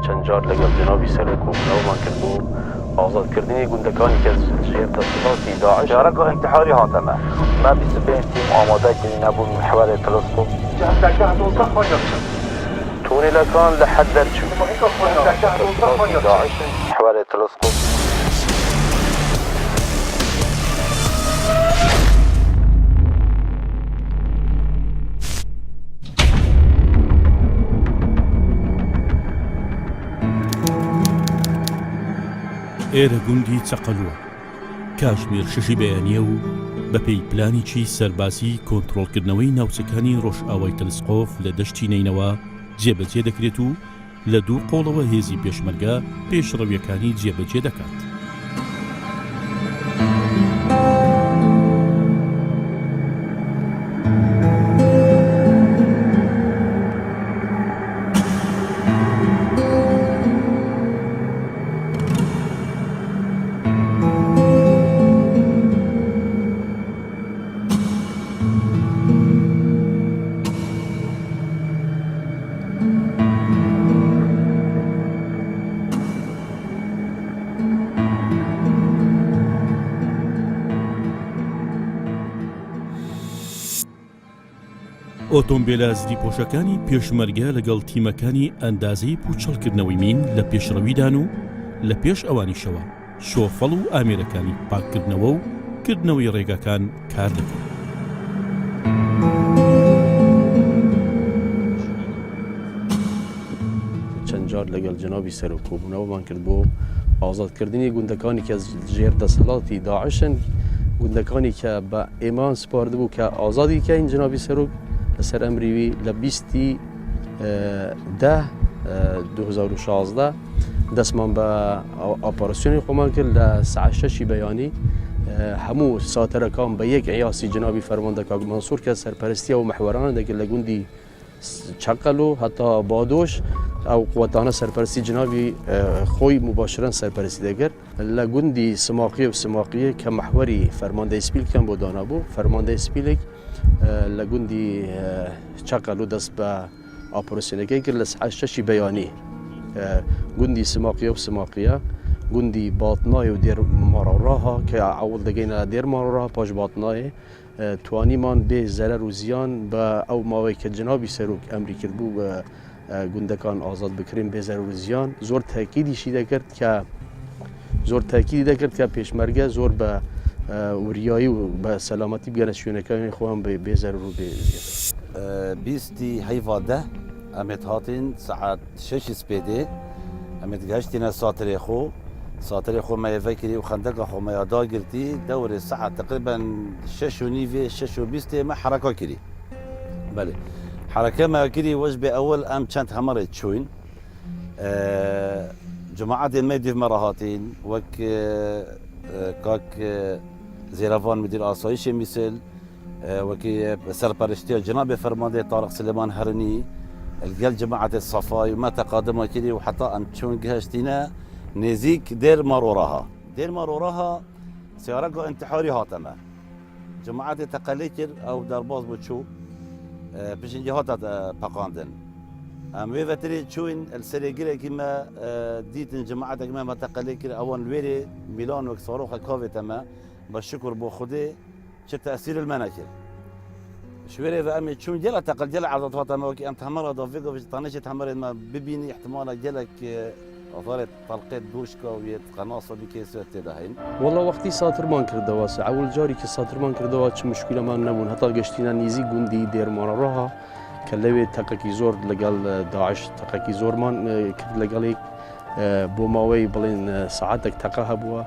چەند جار لەگەڵ جنابی سەرۆک و ناومان کردبوو ئازادکردنی گوندەکانی کە ژێر دەسەڵاتی داعش شارەگە انتحاری هاتەمە ما 25 تیم ئامادەکردی نەبوون محوەرێ تەلەسکۆپ تونێلەکان لە حەد دەرچوو داعش محوەرێ تەلەسکۆپ ئێرە گوندی چەقەلووە کاتژمێر 6 بەیانیە و بەپێی پلانێکی سەربازی کۆنتڕۆڵکردنەوەی ناوچەکانی ڕۆژئاوای تەلسکۆف لە دەشتی نینەوە جێبەجێ دەکرێت و لە دوو قۆڵەوە هێزی پێشمەرگە پێشڕەویەکانی جێبەجێ دەکات. ئۆتۆمبیلە زریپۆشەکانی پێشمەرگە لەگەڵ تیمەکانی ئەندازەی پوچەڵکردنەوەی مین لە پێشڕەویدان و لە پێش ئەوانیشەوە شۆفەڵ و ئامێرەکانی پاککردنەوە و کردنەوەی ڕێگاکان کار دەکەن. چەند جار لەگەڵ جنابی سەرۆک کۆبوونەوەمان کرد بۆ ئازادکردنی گوندەکانی کە ژێر دەسەڵاتی داعشن گوندەکانی کە بە ئێمان سپاردبوو کە ئازادی کەین جنابی سەرۆک لەسەر ئەمریوی لە 20/10/2016 دەستمان بە ئاپاراسیۆنی خۆمان کرد لە سعات 6 بەیانی هەموو ساتەرەکان بە یەک عیاسی جنابی فەرماندە کاک مەنسوور کە سەرپەرستیە و مەحوەرانە دەکرد لە گوندی چەقەل و هەتا بادۆش ئەو قووەتانە سەرپەرستی جنابی خۆی مباشرەن سەرپەرستی دەکرد لە گوندی سماقیە و سماقیە کە مەحوەری فەرماندەی سپیلکەم بۆ دانابوو فەرماندەی سپیلێک لە گوندی چەقەل و دەست بە ئاپۆرسیۆنەکەی کرد لە سعات 6 بەیانی گوندی سماقیە و سماقیە گوندی باتنایە و دێر ماڕاڕاها کە ئەوڵ دەگەینە دێر ماڕاڕاها پاش باتنایە توانیمان بێ زەرەر و زیان بە ئەو ماوەی کە جنابی سەرۆک ئەمری کردبوو بە گوندەکان ئازاد بکرین بێ زەرەر و زیان زۆر تاکیدیشی دەکرد کە زۆر تاکیدی دەکرد کە پێشمەرگە زۆر بە وریایی و بە سەلامەتی بگەنە شوێنەکانی خۆیان بێ زەرەر و بێ زیان. 20 هەیڤادە ئەمێت هاتین سعات 6 سپێدێ ئەمێت گەشتینە ساترێ خۆ ساترێ خۆمەیەڤە کردی و خەندەکە خۆمەیە داگرتی دەورێ سعات تقریبا 6:20 مە حرەکە کردی بەێ حرەکەمە کردی وەش بێ ئەوەل ئەم چەند هەمەڕێت چوین جماعەتێن مە دیڤمەڕە هاتین وەک کاک زێرەڤان مدیر ئاسایشی میسل وەکی سەرپەرشتیە جنابێ فەرماندەی تارق سلێمان هەرنی الگەل جماعەتێ سەفای و مە تەقادمە کردی و حتا ئەم چوون گەهشتینە نێزیک دێر ماڕۆڕاها سیارەگە انتحاری هاتەمە جماعەتێ تەقەلێ کرد ئەو دەرباز بۆ چوو پشنجی هاتە پەقاندن ئەم وێڤەتری چوین سەرێگرێکی مە دیتن جماعەتێک مە تەقەلێ کرد ئەوان وێرێ میلان وەک ساڕۆخە کاوێتەمە بە شکر بۆ خودێ چه تأثیر المناكر شويري فأمي شو جلا تقل جلا عرضت فاطمة وكي أنت همرة ضافيقة في طنشة همرة ما ببيني احتمال جلك أثارت طلقات دوشكا ويت قناصة بكيسات تدهين والله وقتی ساترمان کردەوە ئەول جاری کە ساترمان کردەوە چ مشکلەمان نەبوون هەتا گەشتینە نزیک گوندی دێرمانەڕاها کە لەوێ تەقەکی زۆر لەگەڵ داعش تەقەکی زۆرمان کرد لەگەڵێک بۆ ماوەی بڵێن سەعاتێک تەقە هەبووە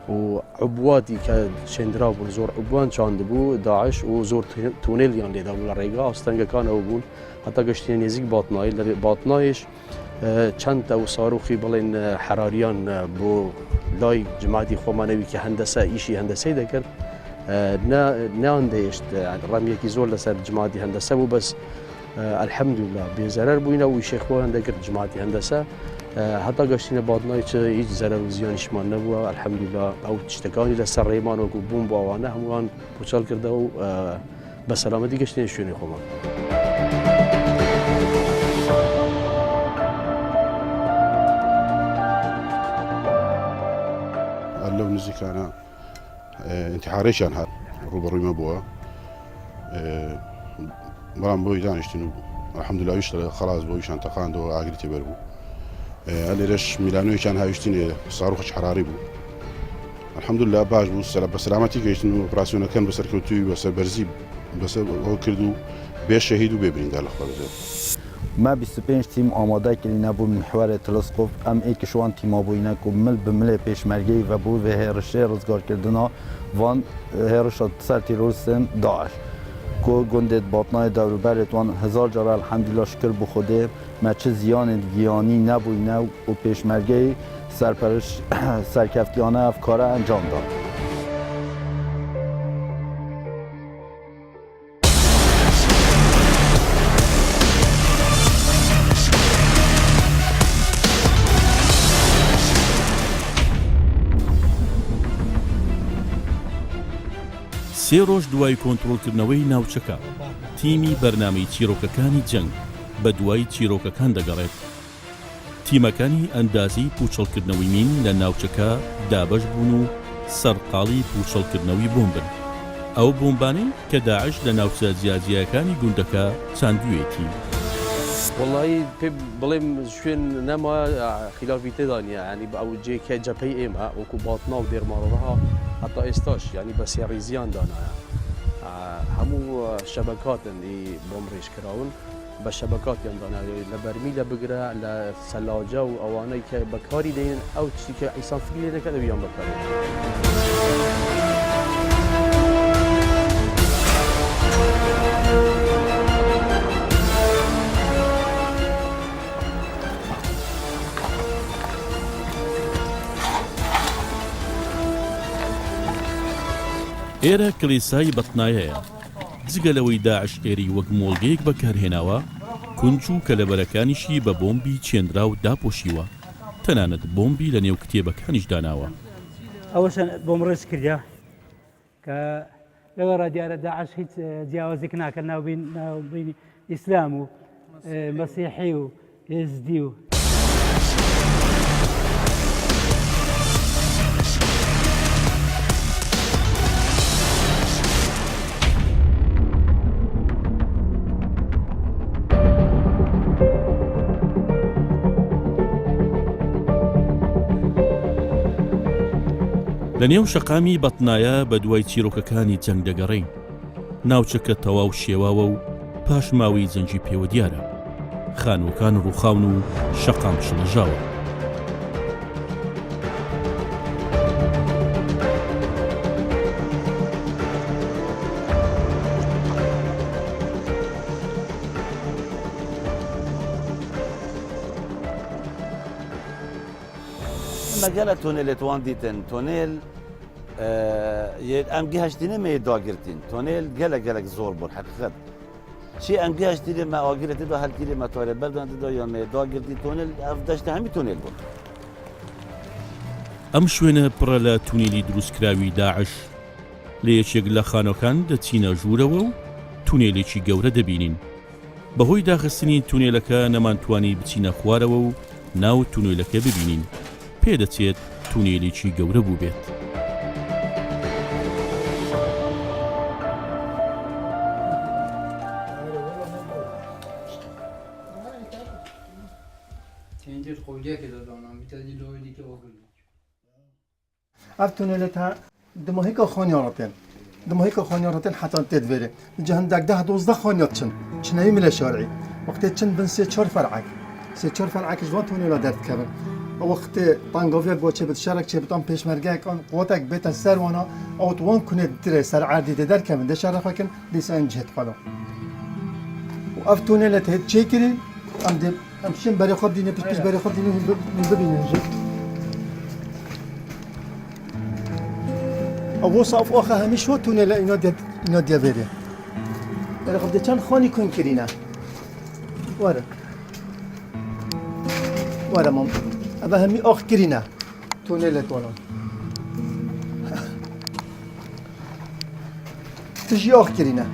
و عبواتی کە چێندرا بوون زۆر عبوان چاندبوو داعش و زۆر تونێلیان لێدا بوو لە ڕێگا ئاستەنگەکانەوە بوون هەتا گەشتینە نێزیک باتنایی لە باتنایش چەند ئەو ساروخی بڵێن حراریان بۆ لای جماعتی خۆمانەوی کە هەندەسە ئیشی هەندەسەی دەکرد ناندەهێشت ڕەمیەکی زۆر لەسەر جماعتی هەندەسە بوو بەس الحەمدوللا بێزەرەر بووینە و ئیشی خۆیان دەکرد جماعتی هەندەسە هەتا گەشتینە باتنای چ هیچ زەرەر و زیانیشمان نەبووە الحەمدوللا ئەو شتەکانی لەسەر ڕێمان وەکو بووم بۆ ئەوانە هەمووان پوچەڵ کردە و بە سەلامەتی گەشتینە شوێنی خۆمان. نزیکانە انتحارێکیان هات ڕوبەڕووی مەبووە بەڵام بۆی دانیشتین و الحەمدولیلا ویش خلاص بۆ ویشان تەقاندەوە ئاگری تێبەر بوو لێرەش میلانۆیەکیان هاویشتینێ ساڕوخش حراری بوو الحەمدولیلا باش بوو بە سەلامەتی گەیشتن و ئۆپراسیۆنەکەن بەسەرکەوتووی بەسەربەرزی بەسەر کرد و بێ شەهید و بێ بریندار لە خۆرزێت ما 25 تیم آماده کردیم بو محور تلسکوپ ام ایک شوان تیم بوینه کو مل به مل پیشمرگی و بو به هرشه روزگار کردنا وان هرش سر تروریستن داعش کو گندت باطنای دوربرت وان هزار جار الحمدلله شکر به خوده ما چه زیان گیانی نبوینه و پیشمرگی سرپرش سرکفتیانه افکاره انجام داد. سێ ڕۆژ دوای کۆنتڕۆلکردنەوەی ناوچەکە تیمی بەرنامەی چیرۆکەکانی جەنگ بە دوای چیرۆکەکان دەگەڕێت. تیمەکانی ئەندازی پوچەڵکردنەوەی مین لە ناوچەکە دابەش بوون و سەرقاڵی پوچەڵکردنەوەی بۆمبن. ئەو بۆمبانەی کە داعش لە ناوچە جیاجیەکانی گوندەکە چاندوێتی. والله بڵێم شوێن نەما خلافی تێدانە ینی ئەو جێکە جەپەی ئێمە وەکو باتنا و دێرماڕەها حتا ئێستاش ینی بە سێڕیزیان دانایە هەموو شەبەکاتن بۆم ڕێژکراون بە شەبەکاتیان داناوێت لە بەرمی لە بگرە لە سەلاجە و ئەوانەی کە بەکاری دێن ئەو چیکە ئیسان فکری لێ نەکە دەبیان بەکارێت. ئێرە کلیسای بەتنایەیە جگەلەوەی داعش ئێری وەک مۆڵگەیەک بەکارهێناوە کونج و کەلەبەرەکانیشی بە بۆمبی چێندرا و داپۆشیوە تەنانەت بۆمبی لە نێو کتێبەکانیش داناوە. ئەوەشان بۆم ڕێز کردیا کە لەوەڕا دیارە داعش هیچ جیاوازێک ناکە ناوبینی ئیسلام و مەسیحی و هێزدی و لە نێو شەقامی بەتنایە بە دوای چیرۆکەکانی جەنگ دەگەڕین. ناوچەکە تەواو شێواوە و پاش ماوەی جەنگی پێوە دیارە خانووەکان ڕووخاون و شەقام شڵەژاوە. مەگەلە تۆنێلێتوان دیتن تۆنێل ئەم گەهشتینە مێ داگرتین تۆنێل gelek زۆر بوون حقیقت چی ئەم گەهشتینە مە ئاگرێتدا هەلگیری مەتوارێ بەرداندا یان مێ داگرتی تۆنێل ئەف دەشتە هەمی تۆنێل بوون. ئەم شوێنە پڕە لە تونێلی دروستکراوی داعش لە یەکێک لە خانۆکان دەچینە ژوورەوە و تونێلێکی گەورە دەبینین. بەهۆی داخستنی تونێلەکە نەمانتوانی بچینە خوارەوە و ناو تونێلەکە ببینین. پێدەچێت تونێلێکی گەورە بوو بێت. اف تونلتها دماهيكا خانيارتين دماهيكا خانيارتين حتى تدفيري جهندك 10-12 خانيات چنهي مل شارعي وقت چن بن 3-4 فرعك 3-4 فرعك جوان تونيلا درد كبن وقت طنقافيك بو چه بتشارك چه بتان پیشمرگه کن قوتك بيت سر وانا او توان كنت دري سر عردي در كبن ده شرفكن لسان جهت قدم واف تونلت هيت چيكري ام دي ام شين بري خد ديني بيش بري خد ديني من ببينين او صاف اخا همش هو تونل اینا دیابره در خود چند خانی کن کرینا واره مام ابا همی آخ کرینا تونل تونل تجي آخ کرینا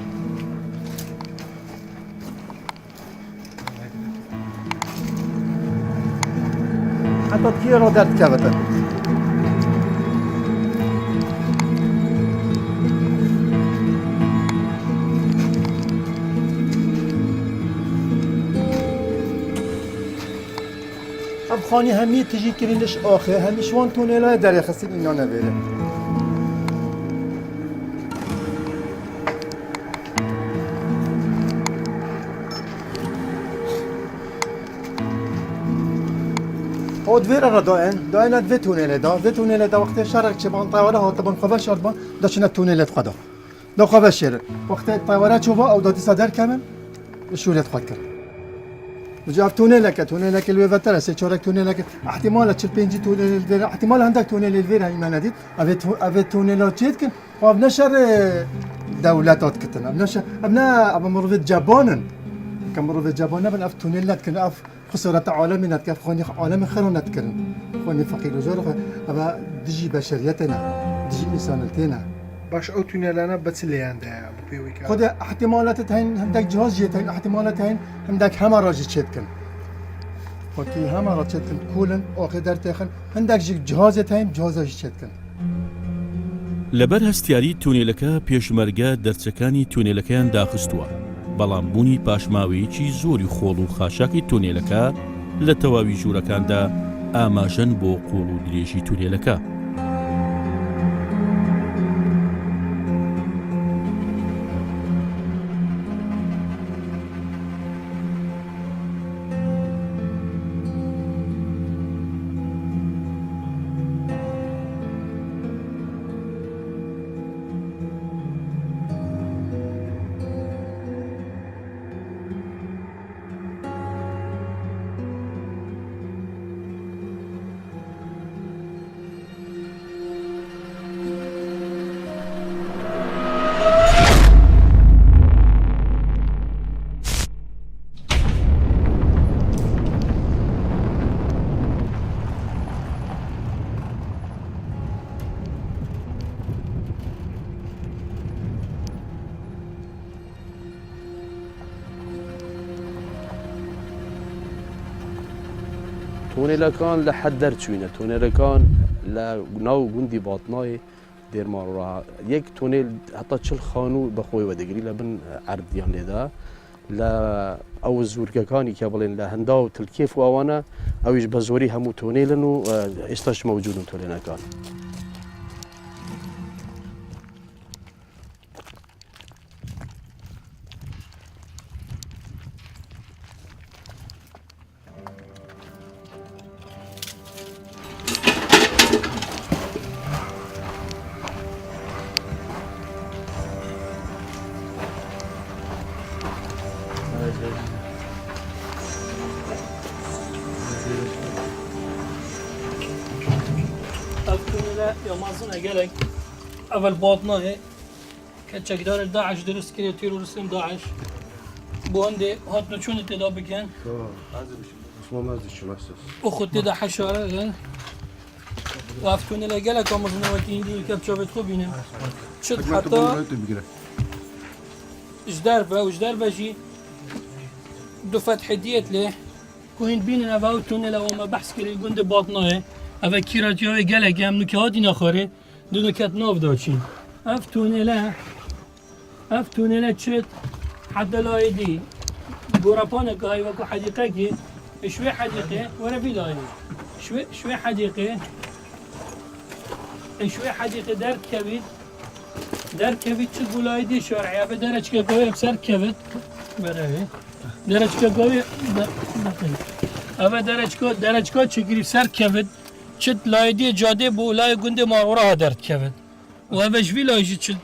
حتی تیر را درد کبتن اب خانی همی تجی کرینش آخر همی شوان تونل در خسته اینا نبره او دویر را دائن دوی تونل دا وقت شرق چه بان طواره ها طبعا خواه شرد بان داشتن تونل خدا دا خواه شر وقت طواره چوبا او دادی صدر کمم شورت خود کرد وجاء تونل که الوی وتر سه چارک تونل که احتمال 45 تونل الوی احتمال عندك تونل الوی هاي ما ندید اوی تونل چیت کن خب نشر دولتات کتن ابنا مروت جبانن كم مروت جبانه بن اف تونل كن اف خسارة عالم نتكف خوني عالم خير نتكرن خوني فقير وزار ابا دجي بشريتنا دجي انسانيتنا باش او تونلانا بتسلي عنده بيويك خد احتمالات هين عندك جهاز جيت هين احتمالات هين عندك هم راجي تشتكن وكي هم راجي تشتكن كولن او قدر تاخن عندك جهاز هين جهاز تشتكن لەبەر هەستیاری تونێلەکە پێشمەرگە دەرچەکانی تونێلەکەیان داخستووە بەڵام بوونی پاشماوەیەکی زۆری خۆڵ و خاشاکی تونێلەکە لە تەواوی ژوورەکاندا ئاماژەن بۆ قوڵ و درێژی تونێلەکە. تونێلەکان لە حەد دەرچوینە تونێلەکان لە ناو گوندی باتنای دێرماڕۆ یەک تونێل هەتا چل خانوو بەخۆیەوە دەگری لە بن عەردیان لێدا لە ئەو زورگەکانی کە بڵێن لە هەندا و تلکێف و ئەوانە ئەویش بە زۆری هەموو تونێلن و ئێستاش مەوجودن تونێلەکان. يمازن قالك أول باطنة كتشكدار داعش درس كده تيرورستين داعش بوندي هات نشون تدا بكن أخذ تدا حشارة وافتون اللي قالك يمازن وكين دي كتشوفت خوبينه شد حتى إجدار بجي دو فتح ديت له كوين بيننا وافتون اللي وما بحث كده جند باطنة اوه کیراجیای گلک هم نکهاتی نخوره دو نکت ناف داچین اف تونله چت حد لایدی گوراپانه که های وکو حدیقه که شوی حدیقه وره بی لایدی شوی حدیقه در کوید چت بولایدی شارعی اوه درچ که گوی بسر کوید بره درچ که گوی اوه درچ که چگیری سر کوید چت لایدی جاده بو لای گنده ماورا درد کبد و اوش وی لایجی چت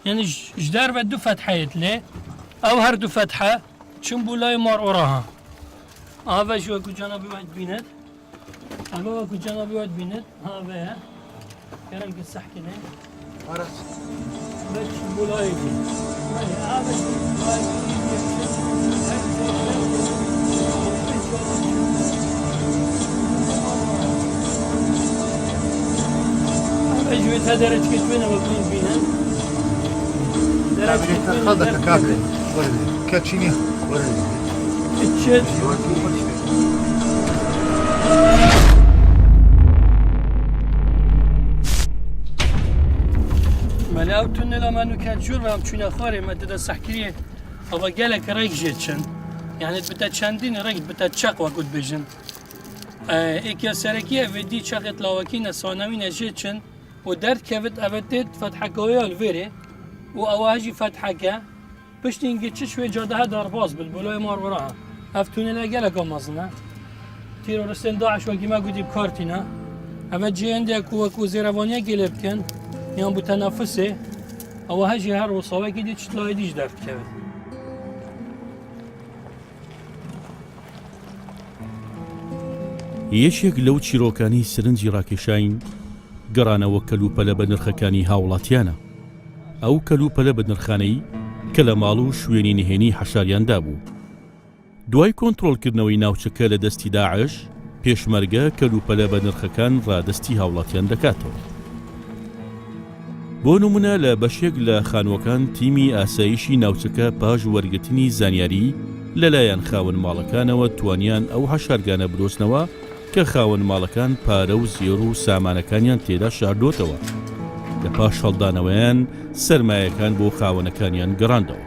یعنی جدار و دو فتحه له او هر دو فتحه چون بو لای ماورا ها اوش و کو جنابی واد بیند اوه کو جنابی واد بیند ها و کرم که صح کنه آرس بس بو لای بی اوش لای أجوز هذا درج كتبنا وكلين بينا درج كتبنا هذا كابل كاتشيني تشد ملاو تونل ما نكات جور وهم چون أخواري ما تدا سحكريه أبا جالك ريك جيتشن يعني بتا تشاندين ريك بتا تشاق وقود بيجن ایکیا سرکی ودی چقدر لاوکی نسانوی نجید چن و درد کفت اوتید فتحکوی الویره و اواجی فتحکه پشت اینکه چه شوی جاده ها درباز بالبلوی مارورا افتونه لگل کامازنه تیرورستان داعش وکی ما گودی بکارتینا اما جینده کو زیروانیا گلب کن یان بو تنافسه اواجی هر وصاوه کی دی چطلای دیش درد کفت یەکێک لەو چیرۆکانی سرنجی ڕاکێشاین گەڕانەوە کەلوپەلە بە نرخەکانی هاوڵاتیانە ئەو کەلوپەلە بە نرخانەی کە لە ماڵ و شوێنی نهێنی حەشاریاندا بوو دوای کۆنتڕۆڵکردنەوەی ناوچەکە لە دەستی داعش پێشمەرگە کەلوپەلە بە نرخەکان ڕادەستی هاوڵاتیان دەکاتەوە بۆ نمونە لە بەشێک لە خانووەکان تیمی ئاسایشی ناوچەکە پاش وەرگرتنی زانیاری لەلایەن خاوەن ماڵەکانەوە توانیان ئەو هەشارگانە بدۆزنەوە کە خاوەن ماڵەکان پارە و زیێر و سامانەکانیان تێدا شاردۆتەوە لە پاش هەڵدانەوەیان سەرمایەکان بۆ خاوەنەکانیان گەڕاندەوە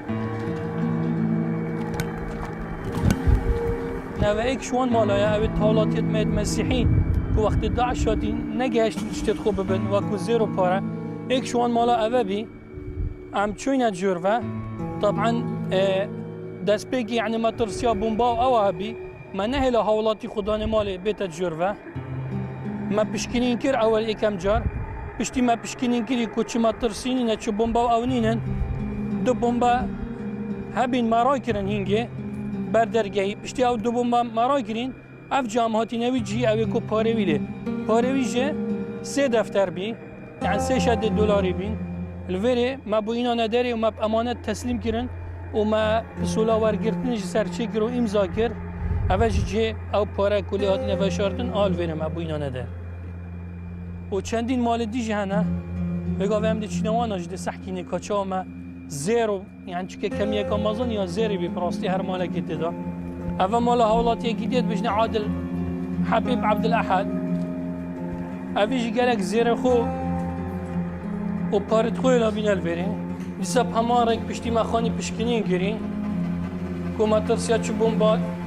نوعیک شوان مالایە ئەوێت هاوڵاتیت مێت مەسیحی کە وەختی داعشاتی نەگەشت شتێت خۆ ببن وەکو زێر و پارە ایک شوان مالا ئەوە بی ئەم چوینە جۆرڤە طبعا دەست پێکی یعنی مەترسیا بومبا و ئەوە هەبی ما نهێلا هاوڵاتی خوددانێ ماڵێ بێتە جۆرڤە ما پشکنین کرد ئەوەل یەکەم جار پشتی ما پشکنین کردی کوچی مەترسینی نەچ بومبا و ئەو نینن دو بومبا هەبین ماڕای کردن هینگێ بەردەرگەهی پشتی ئەو دو بومبا ماڕای کردین ئەف جامهاتینەوی جی ئەوێ کۆ پارێوی لێ پارێویژێ سێ دەفتەر بی يعني 300 دلار بين الفيري ما بوينا نداري وما بأمانة تسليم كرن وما بسولا ورقرتنش سرچه كرو امضا كر اوش جي او پارا كلي هاتين وشارتن الفيري ما بوينا ندار و چندين مال ديجي هنا بگا وهم دي چنواناش دي سحكيني كاچا ما زيرو يعني چكه كمية كامازون يا زيري بي براستي هر مالا كده دا اول مالا هولاتي كديت بجنا عادل حبيب عبد الأحد اوش قالك زيرو خو و پارت خوی لابین البری دیسا پامارک پشتی مخانی پشکنی گیری که مترسیا چو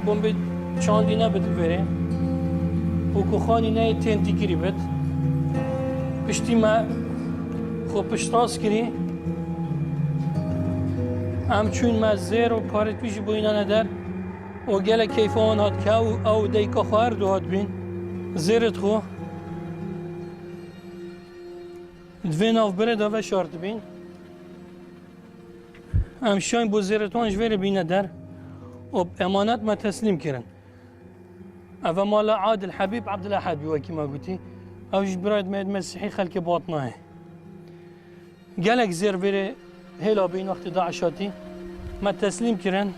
بمب چاندی نبود بری و که خانی نه تنتی گیری بد پشتی ما خو پشتاس گیری ام چون ما زیر و پارت پیش بوینا ندار و گله کیفان هات که او دیکا خواهر دو هات بین زیرت خو دوین آف برد و شارت بین ام شاین بو زیرتوان جویر بینه در و امانت ما تسلیم کرن اما مالا عادل حبیب عبد الأحد بوکی ما گوتی اوش براید مید مسیحی خلق باطنه گلک زیر بره هلا بین وقت داعشاتی ما تسلیم کرن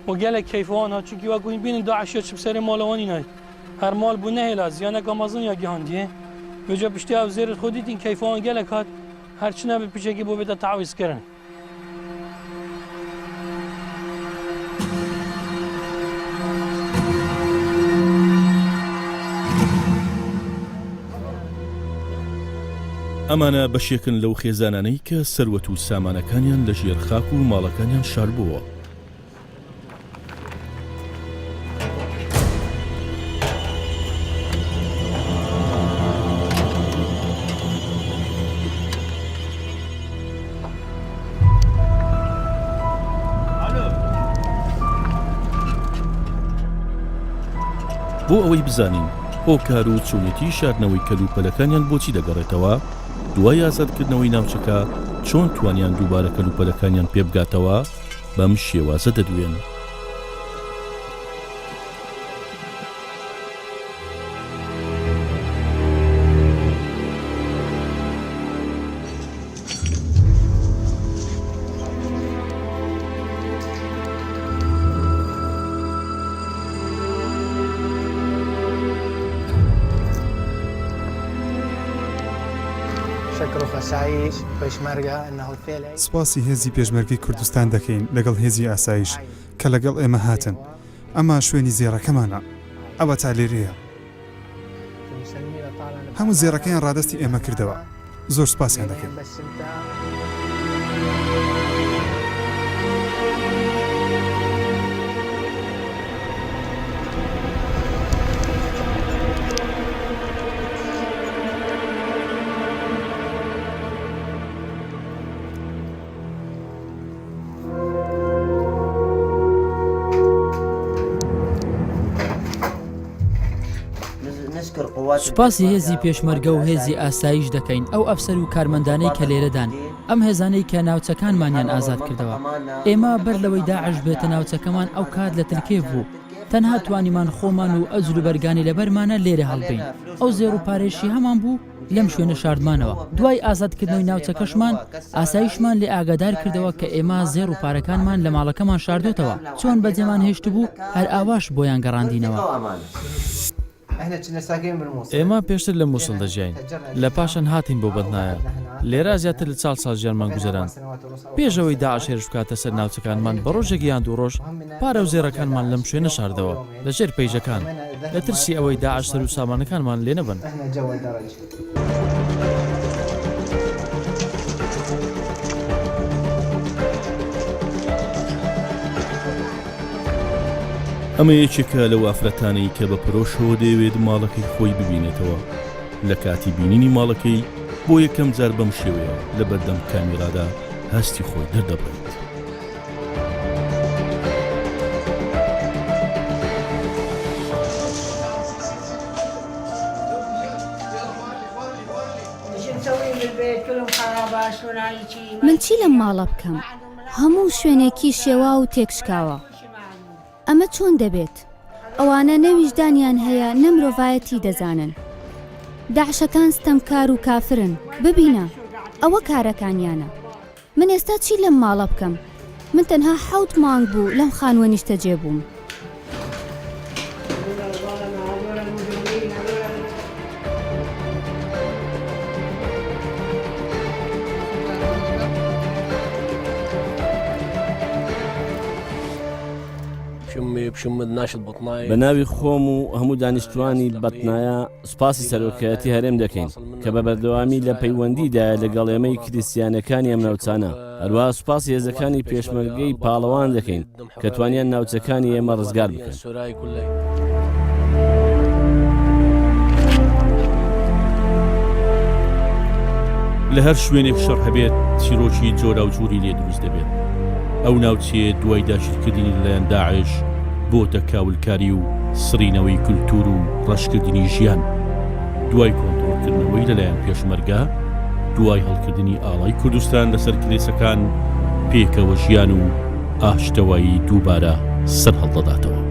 و گلک کیفوان ها چونکی وکوین بین داعشات شب سر مالوانی نای هر مال بو نه هلا زیانه کامازون یا گهاندیه بجا پشتی او زیرت خودیتین کیفان گلک هات هرچی نبی پیچکی بو بده تعویض کرن ئەمانە بەشێکن لەو خێزانانەی کە سەروەت و سامانەکانیان لە ژێر خاک و ماڵەکانیان شاربووە بۆ ئەوەی بزانین هۆکار و چوونەتی شاردنەوەی کەلوپەلەکانیان بۆچی دەگەڕێتەوە دوای ئازادکردنەوەی ناوچەکە چۆن توانیان دووبارە کەلوپەلەکانیان پێ بگاتەوە بەم شێوازە دەدوێن سپاسی هێزی پێشمەرگەی کوردستان دەکەین لەگەڵ هێزی ئاسایش کە لەگەڵ ئێمە هاتن ئەمە شوێنی زێڕەکەمانە ئەوە تا لێرەیە هەموو زێڕەکەیان ڕادستی ئێمە کردەوە زۆر سپاسیان دەکەین سوپاسی هێزی پێشمەرگە و هێزی ئاسایش دەکەین ئەو ئەفسەر و کارمەندانەی کە لێرەدان ئەم هێزانەی کە ناوچەکانمانیان ئازاد کردەوە ئێمە بەر لەوەی داعش بێتە ناوچەکەمان ئەو کات لە ترکێ بوو تەنها توانیمان خۆمان و ئەجر و بەرگانی لەبەرمانە لێرە هەڵبین ئەو زێر و پارێشی هەمان بوو لەم شوێنە شاردمانەوە دوای ئازادکردنەوەی ناوچەکەشمان ئاسایشمان لێ ئاگادار کردەوە کە ئێمە زێر و پارەکانمان لە ماڵەکەمان شاردوتەوە چۆن بەجێمان هێشت بوو هەر ئاواش بۆیان گەڕاندینەوە ئێمە پێشتر لە مووسڵ دەژین لە پاشان هاتین بۆ بەدنایە لێرە زیاتر لە 4 ساڵ ژیانمان گوزەران پێشەوەی داعش هێرش بکاتە سەر ناوچەکانمان بە ڕۆژێکی یان دوو ڕۆژ پارە و زێڕەکانمان لەم شوێنە شاردەوە لەژێر پەیژەکان لە ترسی ئەوەی داعش سەر و سامانەکانمان لێ نەبن ئەمە یەکێکە لەو ئافرەتانەی کە بە پرۆشەوە دەیەوێت ماڵەکەی خۆی ببینێتەوە لە کاتی بینینی ماڵەکەی بۆ یەکەم جار بەم شێوەیە لە بەردەم کامیرادا هەستی خۆی دەردەبڕێت. من چی لەم ماڵە بکەم؟ هەموو شوێنێکی شێوا و تێکشکاوە. ئەمە چۆن دەبێت؟ ئەوانە نەویژدانیان هەیە نە مرۆڤایەتی دەزانن. داعشەکان ستەمکار و کافرن ببینە ئەوە کارەکانیانە. من ئێستا چی لەم ماڵە بکەم؟ من تەنها 7 مانگ بوو لەم خانوە نیشتەجێ بووم. بە ناوی خۆم و هەموو دانیشتوانی بەتنایە سوپاسی سەرۆکایەتی هەرێم دەکەین کە بە بەردەوامی لە پەیوەندیدا لەگەڵ ئێمەی کریسیانەکانی ئەم ناوچانە هەروە سوپاسی هێزەکانی پێشمەرگەی پاڵەوان دەکەین کە توانیان ناوچەکانی ئێمە ڕزگار بکەن. لە هەر شوێنێک شەڕ هەبێت چیرۆکی جۆرا و جووری لێ دروست دەبێت ئەو ناوچێ دوای داگیرکردنی لەلایەن داعش بۆتە کاولکاری و سڕینەوەی کولتور و ڕەشکردنی ژیان دوای کۆنتڕۆڵکردنەوەی لەلایەن پێشمەرگە دوای هەڵکردنی ئاڵای کوردستان لەسەر کلێسەکان پێکەوە ژیان و ئاشتەوایی دووبارە سەر هەڵدەداتەوە.